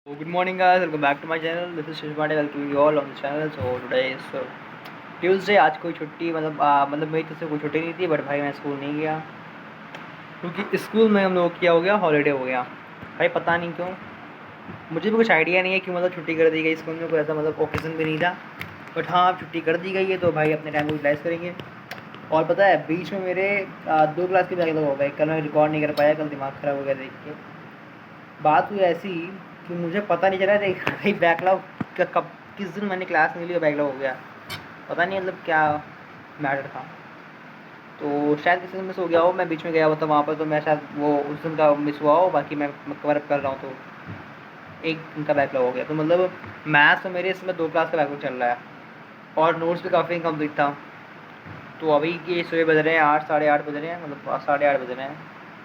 So good morning guys, welcome back to my channel. This is Shish Pandey, welcoming you all on the channel. So today is Tuesday. आज कोई छुट्टी मतलब मेरी तरफ से कोई छुट्टी नहीं थी, बट भाई मैं स्कूल नहीं गया क्योंकि स्कूल में हम लोग क्या हो गया, हॉलीडे हो गया। भाई पता नहीं क्यों, मुझे भी कुछ आइडिया नहीं है क्यों मतलब छुट्टी कर दी गई स्कूल में, कोई ऐसा मतलब ओकेजन भी नहीं था। बट हाँ, अब छुट्टी कर दी गई है तो भाई अपने टाइम को यूटिलाइज़ करेंगे। और पता है बीच में मेरे 2 क्लास के बैकलॉग हो गए। कल मैं रिकॉर्ड नहीं कर पाया, कल दिमाग ख़राब हो गया देख के। बात हुई ऐसी कि मुझे पता नहीं चला भाई बैकलॉग का कब किस दिन मैंने क्लास नहीं ली और बैकलॉग हो गया। पता नहीं मतलब क्या मैटर था। तो शायद किसी दिन मिस हो गया हो, मैं बीच में गया हुआ था वहाँ पर, तो मैं शायद वो उस दिन का मिस हुआ हो, बाकी मैं कवर अप कर रहा हूँ। तो एक दिन का बैकलॉग हो गया, तो मतलब मैथ्स तो मेरे इसमें 2 क्लास का बैकलॉग चल रहा है और नोट्स भी काफ़ी इनकम्प्लीट था। तो अभी के सुबह बज रहे हैं 8 साढ़े 8 बज रहे हैं, मतलब 8 साढ़े 8 बज रहे हैं।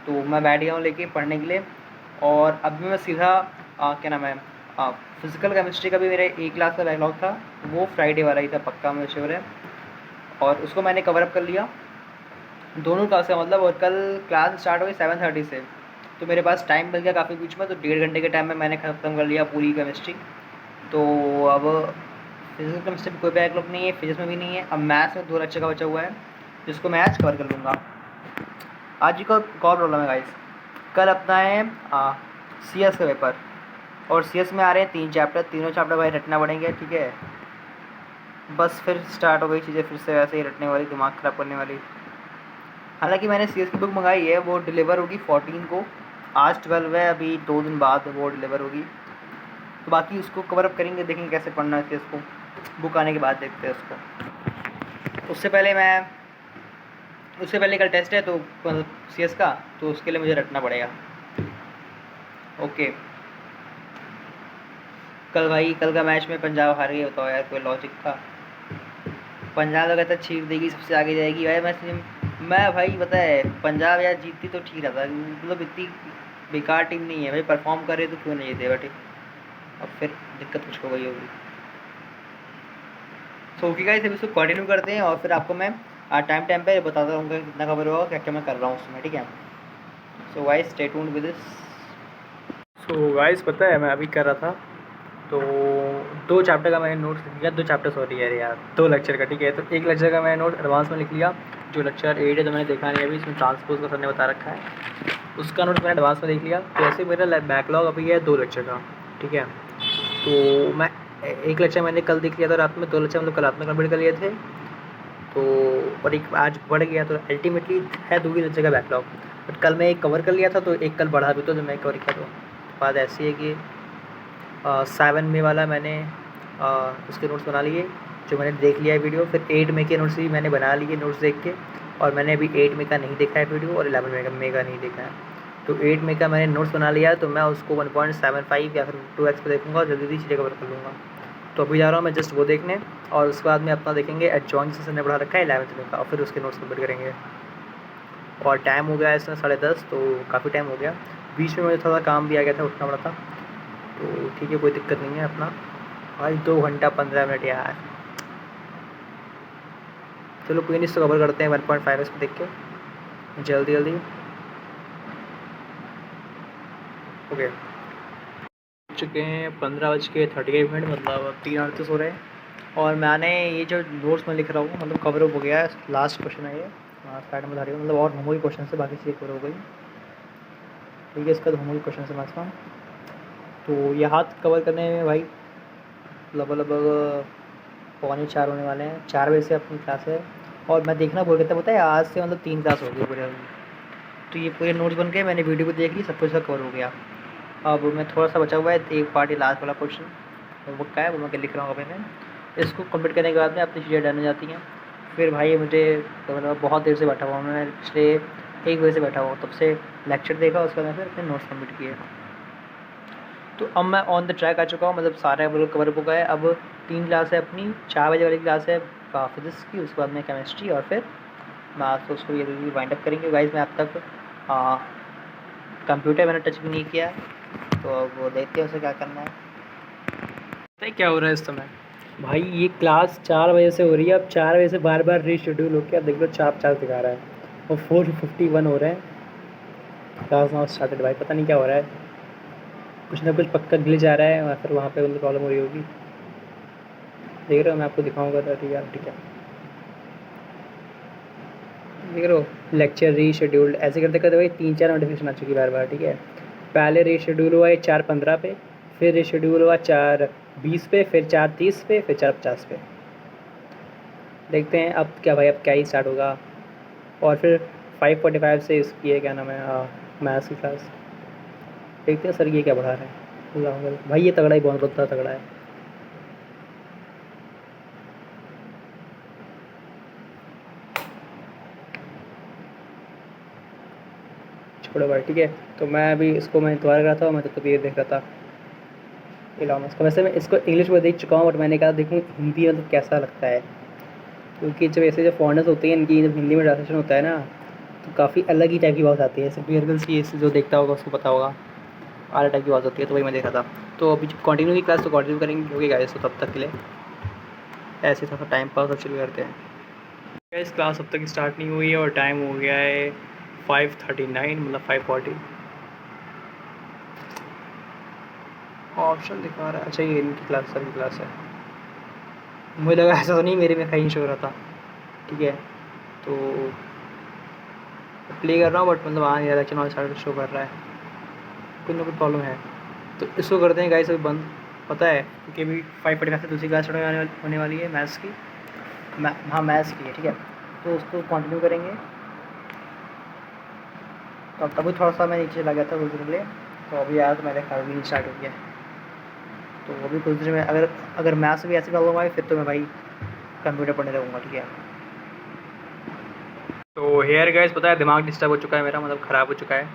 तो मैं बैठ गया हूँ लेके पढ़ने के लिए। और अभी मैं सीधा क्या नाम है, फिज़िकल केमिस्ट्री का भी मेरा 1 क्लास का बैकलॉग था, वो फ्राइडे वाला ही था पक्का, मुझे श्योर है। और उसको मैंने कवर अप कर लिया दोनों क्लास का मतलब। और कल क्लास स्टार्ट हो गई 7:30 से, तो मेरे पास टाइम मिल गया काफ़ी बीच में, तो 1.5 घंटे के टाइम में मैंने ख़त्म कर लिया पूरी केमिस्ट्री। तो अब फिजिकल केमिस्ट्री में कोई बैकलॉग नहीं है, फिजिक्स में भी नहीं है। अब मैथ्स में 2 लेक्चर का बचा हुआ है जिसको मैं आज कवर कर लूँगा। आज का एक और प्रॉब्लम है गाइस, कल अपना है सी एस का पेपर, और सी एस में आ रहे हैं 3 चैप्टर, तीनों चैप्टर भाई रटना पड़ेंगे, ठीक है। बस फिर स्टार्ट हो गई चीज़ें फिर से वैसे ही रटने वाली, दिमाग ख़राब करने वाली। हालांकि मैंने सी एस की बुक मंगाई है, वो डिलीवर होगी 14 को। आज 12 है, अभी 2 दिन बाद वो डिलीवर होगी। तो बाकी उसको कवर अप करेंगे, देखेंगे कैसे पढ़ना है इसको, बुक आने के बाद देखते हैं उसको। उससे पहले कल टेस्ट है, तो सी एस का, तो उसके लिए मुझे रटना पड़ेगा। ओके। कल का मैच में पंजाब हार गई, बताओ यार, कोई लॉजिक था? पंजाब तो कहता छीन देगी, सबसे आगे जाएगी भाई। मैं भाई पता है पंजाब यार जीतती तो ठीक रहता, मतलब इतनी बेकार टीम नहीं है भाई, परफॉर्म कर रहे तो क्यों नहीं जीते बेटे। अब फिर दिक्कत कुछ हो गई होगी। सो ओके गाइस, अभी इसको कंटिन्यू करते हैं और फिर आपको मैं टाइम टाइम पे बताता रहूँगा कितना कवर होगा, क्या क्या मैं कर रहा हूँ उसमें, ठीक है। So guys stay tuned with this. So guys पता है मैं अभी कर रहा था, तो 2 चैप्टर का मैंने नोट्स लिख लिया, 2 चैप्टर सॉरी यार 2 लेक्चर का, ठीक है। तो 1 लेक्चर का मैंने नोट एडवांस में लिख लिया। जो लेक्चर 8 है तो मैंने देखा नहीं अभी, इसमें ट्रांसपोज का सर ने बता रखा है, उसका नोट मैंने एडवांस में देख लिया। तो ऐसे मेरा बैकलॉग अभी है 2 लेक्चर का, ठीक है। तो मैं 1 लेक्चर मैंने कल देख लिया था रात में, 2 लेक्चर मतलब कल रात में कंप्लीट कर लिए थे। तो और एक आज बढ़ गया, तो अल्टीमेटली है 2 ही लेक्चर का बैकलॉग। बट कल मैं एक कवर कर लिया था, तो एक कल बढ़ा भी, तो जो मैं कवर किया। तो बात ऐसी है कि 7 में वाला मैंने उसके नोट्स बना लिए, जो मैंने देख लिया है वीडियो। फिर 8 में के नोट्स भी मैंने बना लिए नोट्स देख के, और मैंने अभी 8 में का नहीं देखा है वीडियो, और 11 में का नहीं देखा है। तो 8 में का मैंने नोट्स बना लिया है, तो मैं उसको 1.75 या फिर 2x पे देखूँगा और जल्दी चीज़ें कवर कर लूँगा। तो अभी जा रहा हूँ मैं जस्ट वो देखने, और उसके बाद में अपना देखेंगे एडजॉइंट सेशन ने पढ़ा रखा है 11th में का, और फिर उसके नोट्स कंप्लीट करेंगे। और टाइम हो गया है इसमें 10:30, तो काफ़ी टाइम हो गया। बीच में मुझे थोड़ा काम भी आ गया था, उठना पड़ा था। तो ठीक है, कोई दिक्कत नहीं है अपना। भाई 2 घंटा 15 मिनट यार, चलो कोई नहीं, इसको कवर करते हैं 1.5 इसको देख के जल्दी जल्दी। ओके, चुके हैं 15:38, मतलब 3 आवर तो सो रहे हैं। और मैंने ये जो नोट्स में लिख रहा हूँ मतलब कवर हो गया है। लास्ट क्वेश्चन है ये, साइड में बता रही हूँ, मतलब और होमवर्क क्वेश्चन से बाकी चीज़ें कवर हो गई, ठीक है। इसका तो होमवर्क क्वेश्चन से मैथ्स का, तो ये हाथ कवर करने में भाई लगभग 3:45 होने वाले हैं। 4 बजे से अपनी क्लास है, और मैं देखना भूल गया था, पता है आज से मतलब 3 क्लास हो गई पूरे। तो ये पूरे नोट्स बन गए, मैंने वीडियो भी देख ली, सब कुछ का कवर हो गया। अब मैं थोड़ा सा बचा हुआ है, एक पार्ट ये लास्ट वाला क्वेश्चन होमवर्क का है, वो मैं लिख रहा हूँ अभी मैं। इसको कंप्लीट करने के बाद में अपनी चीज़ें डन हो जाती हैं। फिर भाई मुझे तो मतलब बहुत देर से बैठा हुआ हूँ मैं, पिछले 1 बजे से बैठा हुआ हूँ, तब से लेक्चर देखा, उसके बाद फिर अपने नोट्स कंप्लीट किए। तो अब मैं ऑन द ट्रैक आ चुका हूँ, मतलब सारे बिल्कुल कवर हो गए। अब 3 क्लास है अपनी, 4 बजे वाली क्लास है फिजिक्स की, उसके बाद में केमिस्ट्री, और फिर मैथ्स। तो उसको ये वाइंड अप करेंगे गाइस। मैं अब तक कंप्यूटर मैंने टच भी नहीं किया, तो अब वो देखते हैं उसे क्या करना है। पता है क्या हो रहा है इस समय भाई, ये क्लास 4 बजे से हो रही है, अब 4 बजे से बार बार रीशेड्यूल हो गया, देख लो 4 दिखा रहा है, और 4:51 हो रहे हैं, क्लास नाउ स्टार्टेड। भाई पता नहीं क्या हो रहा है। कुछ ना कुछ पक्का ग्लिच आ रहा है और फिर वहाँ पे उनको प्रॉब्लम हो रही होगी। देख रहे हो, मैं आपको दिखाऊंगा तो ठीक है ठीक है। देख रहे हो, लेक्चर रीशेड्यूल्ड, ऐसे करते करते भाई 3-4 नोटिफिकेशन आ चुकी बार बार। ठीक है, पहले रीशेड्यूल हुआ है 4:15 पे, फिर रीशेड्यूल हुआ 4:20 पे, फिर 4:30 पे, फिर 4:50 पे। देखते हैं अब क्या भाई, अब क्या ही स्टार्ट होगा। और फिर 5:45 से इसकी है क्या नाम है, मैथ्स की क्लास। देखते हैं सर ये क्या पढ़ा रहे हैं। अल्लाह अकबर। भाई ये तगड़ा ही बहुत तगड़ा है। छोड़ो भाई, ठीक है। तो मैं अभी इसको मैं इंतज़ार कर रहा था और मैं तो ये देख रहा था इलॉन मस्क का। वैसे मैं इसको इंग्लिश में देख चुका हूँ, बट मैंने कहा देखूँ हिंदी मतलब कैसा लगता है, क्योंकि जब ऐसे जो फॉरेनर्स होते हैं इनकी जब हिंदी में ट्रांसलेशन होता है ना, तो काफ़ी अलग ही टाइप की बात आती है। ऐसे बियरगल्स की जो देखता होगा उसको पता होगा, अलग टाइप की बात होती है। तो वही मैं देख रहा था। तो अभी जब कंटिन्यू की क्लास तो कंटिन्यू करेंगे, क्योंकि गाइस तो तब तक के लिए ऐसे थोड़ा टाइम पास और चिल करते हैं। गाइस क्लास अब तक स्टार्ट नहीं हुई है और टाइम हो गया है 5:39, मतलब 5:40। ऑप्शन दिखा रहा है, अच्छा ये इनकी क्लास सर की क्लास है। मुझे लगा ऐसा तो नहीं मेरे में कहीं शो हो रहा था। ठीक है, तो प्ले कर रहा हूँ बट मतलब हाँ यार चैनल स्टार्ट शो कर रहा है, कुछ ना कुछ प्रॉब्लम है। तो इसको करते हैं गाइस अभी बंद, पता है, क्योंकि अभी 5:45 से दूसरी क्लास स्टार्ट होने वाली है मैथ्स की। हाँ मैथ्स की है, ठीक है। तो उसको कंटिन्यू करेंगे। तो अब अभी थोड़ा सा मैं नीचे चला गया था कुछ देर के लिए, तो अभी यार मेरे ख्याल भी स्टार्ट हो गया। तो अभी कुछ देर में अगर अगर मैथ्स भी ऐसी प्रॉब्लम आई फिर तो मैं भाई कंप्यूटर पढ़ने लगूँगा, ठीक है। तो हेयर गाइस पता है दिमाग डिस्टर्ब हो चुका है मेरा, मतलब ख़राब हो चुका है।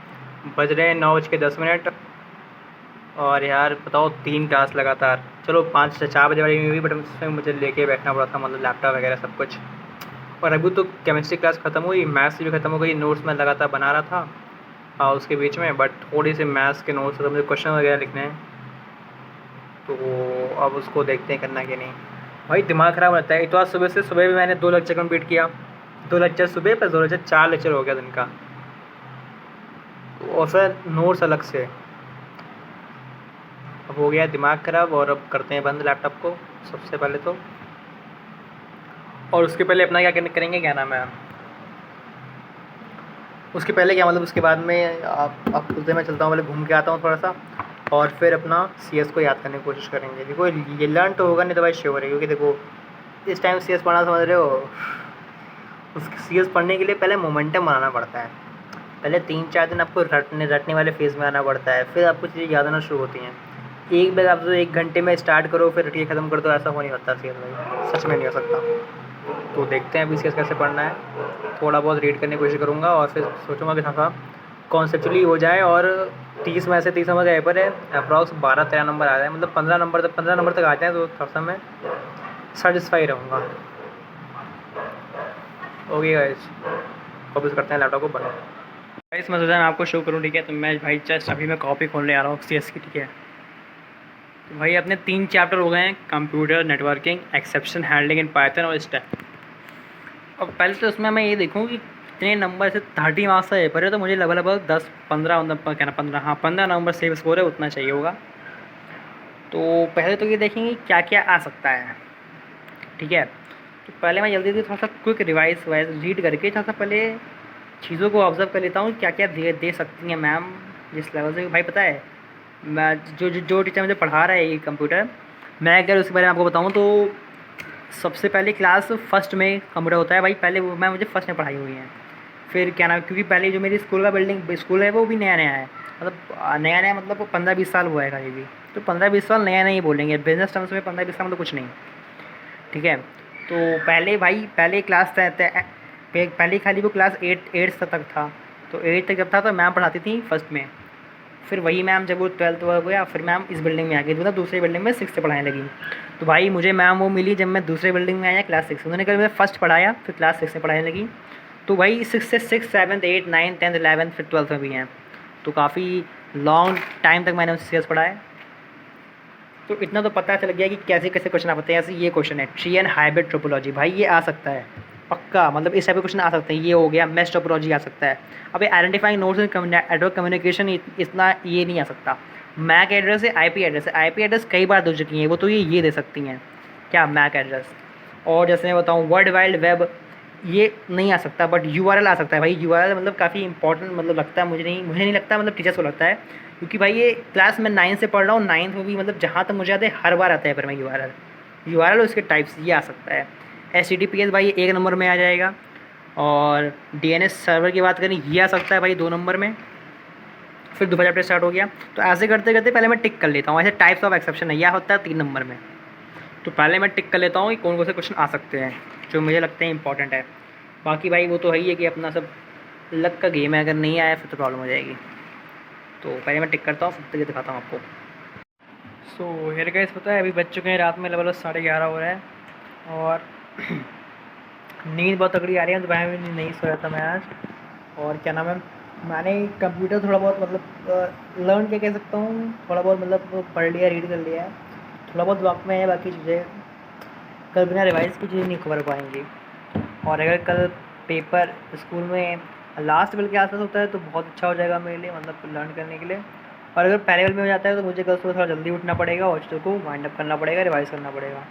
बज रहे हैं 9:10, और यार बताओ 3 क्लास लगातार। चलो 5 से 4 बजे वाली नहीं हुई, बट उसमें मुझे लेके बैठना पड़ा था, मतलब लैपटॉप वगैरह सब कुछ। और अभी तो केमिस्ट्री क्लास ख़त्म हुई, मैथ्स भी ख़त्म हो गई। नोट्स मैं लगातार बना रहा था उसके बीच में, बट थोड़ी सी मैथ्स के नोट्स तो मुझे क्वेश्चन वगैरह लिखने हैं, तो अब उसको देखते हैं करना कि नहीं। भाई दिमाग ख़राब रहता है। एक तो आज सुबह भी मैंने 2 लेक्चर कंप्लीट किया, 2 लेक्चर सुबह पर 2 लेक्चर, 4 लेक्चर हो गया दिन का, और फिर नोट्स अलग से। अब हो गया दिमाग ख़राब, और अब करते हैं बंद लैपटॉप को सबसे पहले तो। और उसके पहले अपना क्या करेंगे, क्या नाम है, उसके पहले क्या मतलब उसके बाद में आप कुछ देर में चलता हूँ, पहले घूम के आता हूँ थोड़ा सा, और फिर अपना CS को याद करने की कोशिश करेंगे। देखो ये लर्न तो होगा नहीं तो भाई श्योर है, क्योंकि देखो इस टाइम CS पढ़ना समझ रहे हो, उस CS पढ़ने के लिए पहले मोमेंटम बनाना पड़ता है। पहले 3-4 दिन आपको रटने वाले फेज़ में आना पड़ता है, फिर आपको चीज़ें याद आना शुरू होती हैं। एक बार आप तो 1 घंटे में स्टार्ट करो फिर रट के ख़त्म कर दो, ऐसा हो नहीं सकता CS भाई, सच में नहीं हो सकता। तो देखते हैं अभी CS कैसे पढ़ना है। थोड़ा बहुत रीड करने की कोशिश करूँगा, और फिर सोचूंगा कि हाँ कॉन्सेप्चुअली हो जाए। और 30 में से 30 नंबर का पेपर है, अप्रॉक्स 12-13 नंबर आ जाए, मतलब 15 नंबर तक आ जाए तो थोड़ा सा मैं सेटिस्फाई रहूँगा। ओके गाइस, वापस करते हैं लैपटॉप को बंद। गाइस मैं सोचा मैं आपको शो करूँ, ठीक है। तो मैं भाई जस्ट अभी मैं कॉपी खोलने आ रहा हूँ CS की, ठीक है। तो भाई अपने 3 चैप्टर हो गए हैं, computer networking, exception handling in Python और स्टेप। अब पहले तो उसमें मैं ये देखूँ कि कितने नंबर से 30 मार्क्स का पेपर है, तो मुझे लगभग 10-15 मतलब क्या ना 15 नंबर सेव स्कोर है, उतना चाहिए होगा। तो पहले तो ये देखेंगे क्या क्या आ सकता है, ठीक है। तो पहले मैं जल्दी से थोड़ा सा क्विक रिवाइज रीड करके थोड़ा सा पहले चीज़ों को ऑब्जर्व कर लेता हूँ क्या क्या दे सकती हैं मैम जिस लेवल से। भाई पता है मैं जो टीचर मुझे पढ़ा रहा है ये कंप्यूटर, मैं अगर उसके बारे में आपको बताऊँ तो सबसे पहले क्लास फर्स्ट में कंप्यूटर होता है भाई, पहले वो मैं मुझे फर्स्ट में पढ़ाई हुई है। फिर क्या नाम, क्योंकि पहले जो मेरी स्कूल का स्कूल है वो भी नया नया है, मतलब नया मतलब 15-20 साल हुआ है कहीं भी। तो 15-20 साल नया नहीं बोलेंगे, बिजनेस टर्म्स में 15-20 साल मतलब कुछ नहीं, ठीक है। तो पहले भाई पहले क्लास पहले खाली वो क्लास 8 तक था। तो 8 तक जब था तो मैम पढ़ाती थी फर्स्ट में, फिर वही मैम जब वो 12th हो गया फिर मैम इस बिल्डिंग में आ गई, मतलब दूसरी बिल्डिंग में 6 से पढ़ाने लगी। तो भाई मुझे मैम वो मिली जब मैं दूसरे बिल्डिंग में आया क्लास 6, उन्होंने कहा मैं फर्स्ट पढ़ाया फिर क्लास 6 में पढ़ाने लगी। तो भाई 6 से 6, 7, 8, 9, 10, 11 फिर 12th में भी हैं। तो काफ़ी लॉन्ग टाइम तक मैंने उससे पढ़ाया। तो इतना तो पता चल गया कि कैसे कैसे क्वेश्चन आ पाते हैं। ऐसे ये क्वेश्चन है ट्री एंड हाइब्रिड टोपोलॉजी, भाई ये आ सकता है पक्का, मतलब इस टाइप के क्वेश्चन आ सकते हैं। ये हो गया मेश टोपोलॉजी आ सकता है। अब आइडेंटिफाइंग नोड्स इन नेटवर्क कम्युनिकेशन इतना ये नहीं आ सकता। मैक एड्रेस है, आईपी एड्रेस है। आईपी एड्रेस कई बार दे चुकी हैं वो, तो ये दे सकती हैं क्या, मैक एड्रेस। और जैसे मैं बताऊँ वर्ल्ड वाइड वेब, ये नहीं आ सकता, बट यूआरएल आ सकता है भाई। यूआरएल मतलब काफ़ी इंपॉर्टेंट मतलब लगता है, मुझे नहीं लगता, मतलब टीचर्स को लगता है, क्योंकि भाई ये क्लास में 9 से पढ़ रहा हूँ, 9th में भी मतलब जहाँ तक मुझे याद है हर बार आता है पर मैं यूआरएल और उसके टाइप्स ये आ सकता है। एचटीटीपीएस भाई 1 नंबर में आ जाएगा, और डीएनएस सर्वर की बात करें ये आ सकता है भाई 2 नंबर में। फिर दूसरा चैप्टर स्टार्ट हो गया, तो ऐसे करते करते पहले मैं टिक कर लेता हूँ। ऐसे टाइप्स ऑफ एक्सेप्शन है, यह होता है 3 नंबर में। तो पहले मैं टिक कर लेता हूँ कि कौन कौन से क्वेश्चन आ सकते हैं जो मुझे लगते हैं इंपॉर्टेंट है। बाकी भाई वो तो है ही है कि अपना सब लक का गेम है, अगर नहीं आया फिर तो प्रॉब्लम हो जाएगी। तो पहले मैं टिक करता हूँ, फिर तक दिखाता हूँ आपको। सो हेयर गाइस, पता है अभी बज चुके हैं रात में लगभग 11:30 हो रहा है, और नींद बहुत तगड़ी आ रही है, दोपहर में नहीं सोया था मैं आज। और क्या नाम है, मैंने कंप्यूटर थोड़ा बहुत मतलब लर्न क्या कह सकता हूँ, थोड़ा बहुत मतलब पढ़ लिया, रीड कर लिया है, थोड़ा बहुत वक्त में है। बाकी चीज़ें कल बिना रिवाइज की चीज़ें नहीं कवर पाएंगी। और अगर कल पेपर स्कूल में लास्ट लेवल के आसपास होता है तो बहुत अच्छा हो जाएगा मेरे लिए, मतलब लर्न करने के लिए। और अगर पहले लेवल में हो जाता है तो मुझे कल सुबह थोड़ा जल्दी उठना पड़ेगा और चीज़ों को वाइंड अप करना पड़ेगा, रिवाइज करना पड़ेगा।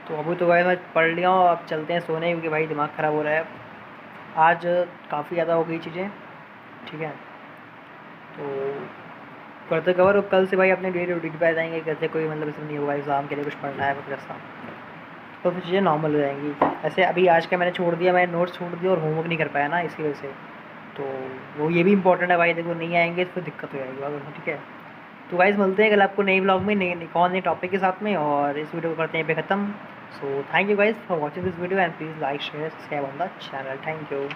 तो अभी तो भाई मैं पढ़ लिया हूँ, अब चलते हैं सोने, क्योंकि भाई दिमाग ख़राब हो रहा है आज, काफ़ी ज़्यादा हो गई चीज़ें। ठीक है, तो करते कवर, और कल से भाई अपने डेली रूटीन पे आ जाएंगे, कैसे कोई मतलब इसमें नहीं होगा एग्ज़ाम के लिए कुछ पढ़ना है कुछ ऐसा, तो फिर चीज़ें नॉर्मल हो जाएंगी। ऐसे अभी आज का मैंने छोड़ दिया, मैंने नोट्स छोड़ दिया और होमवर्क नहीं कर पाया ना, इसकी वजह से। तो वो ये भी इंपॉर्टेंट है भाई, देखो नहीं आएंगे तो फिर दिक्कत हो जाएगी अगर। ठीक है, तो गाइस मिलते हैं कल आपको नई ब्लॉग में, नए टॉपिक के साथ में, और इस वीडियो को करते हैं पे ख़त्म। So thank you guys for watching this video, and please like share subscribe on the channel. Thank you.